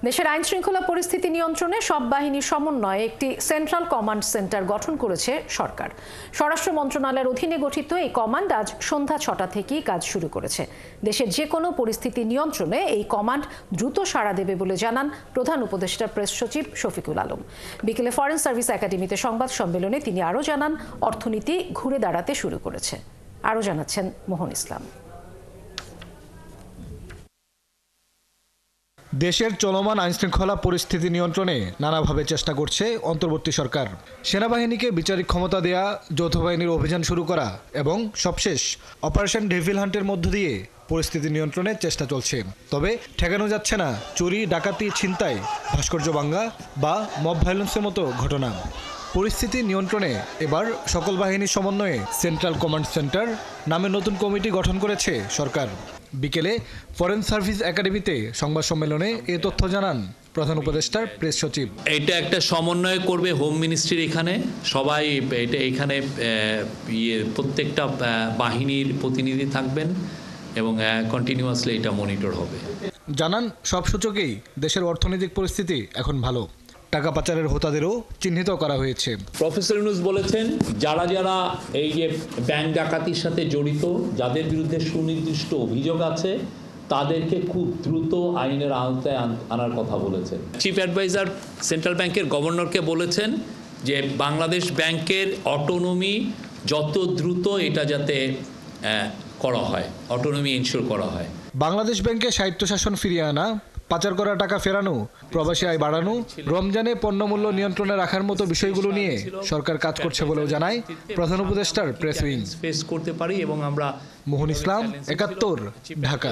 দেশের আইন শৃঙ্খলা পরিস্থিতি নিয়ন্ত্রণে সব বাহিনীর সমন্বয়ে একটি সেন্ট্রাল কমান্ড সেন্টার গঠন করেছে সরকার। স্বরাষ্ট্র মন্ত্রণালয়ের অধীনে গঠিত এই কমান্ড আজ সন্ধ্যা ৬টা থেকেই কাজ শুরু করেছে। দেশের যে কোনো পরিস্থিতি নিয়ন্ত্রণে এই কমান্ড দ্রুত সাড়া দেবে বলে জানান প্রধান উপদেষ্টা প্রেস সচিব শফিকুল আলম। বিকেলে ফরেন সার্ভিস একাডেমিতে সংবাদ সম্মেলনে তিনি আরও জানান, অর্থনীতি ঘুরে দাঁড়াতে শুরু করেছে। আরও জানাচ্ছেন মোহন ইসলাম। দেশের চলমান আইনশৃঙ্খলা পরিস্থিতি নিয়ন্ত্রণে নানাভাবে চেষ্টা করছে অন্তর্বর্তী সরকার। সেনাবাহিনীকে বিচারিক ক্ষমতা দেয়া, যৌথ বাহিনীর অভিযান শুরু করা এবং সবশেষ অপারেশন ডেভিল হান্টের মধ্য দিয়ে পরিস্থিতি নিয়ন্ত্রণের চেষ্টা চলছে। তবে ঠেকানো যাচ্ছে না চুরি, ডাকাতি, ছিনতাই, ভাস্কর্য ভাঙা বা মব ভায়োলেন্সের মতো ঘটনা। পরিস্থিতি নিয়ন্ত্রণে এবার সকল বাহিনীর সমন্বয়ে সেন্ট্রাল কমান্ড সেন্টার নামে নতুন কমিটি গঠন করেছে সরকার। বিকেলে ফরেন সার্ভিস একাডেমিতে সংবাদ সম্মেলনে এ তথ্য জানান প্রধান উপদেষ্টার প্রেস সচিব। এটা একটা সমন্বয় করবে হোম মিনিস্ট্রির, এখানে সবাই এটা এখানে প্রত্যেকটা বাহিনীর প্রতিনিধি থাকবেন এবং কন্টিনিউয়াসলি এটা মনিটর হবে। জানান, সব সূচকেই দেশের অর্থনৈতিক পরিস্থিতি এখন ভালো। টাকা পাচারের হোতাদেরও চিহ্নিত করা হয়েছে। প্রফেসর ইউনূস বলেছেন, যারা যারা এই যে ব্যাংক ডাকাতির সাথে জড়িত, যাদের বিরুদ্ধে সুনির্দিষ্ট অভিযোগ আছে, তাদেরকে খুব দ্রুত আইনের আওতায় আনার কথা বলেছেন। চিফ অ্যাডভাইজার সেন্ট্রাল ব্যাংকের গভর্নরকে বলেছেন যে বাংলাদেশ ব্যাংকের অটোনমি যত দ্রুত এটা যাতে করা হয়, অটোনমি এনশিওর করা হয়। বাংলাদেশ ব্যাংকে স্বায়ত্তশাসন ফিরিয়ে আনা, পাচার করা টাকা ফেরানো, প্রবাসী আয় বাড়ানো, রমজানে পণ্যমূল্য নিয়ন্ত্রণে রাখার মতো বিষয়গুলো নিয়ে সরকার কাজ করছে বলেও জানায় প্রধান উপদেষ্টার প্রেস উইং। ফেস করতে পারি এবং আমরা। মোহন ইসলাম, ৭১, ঢাকা।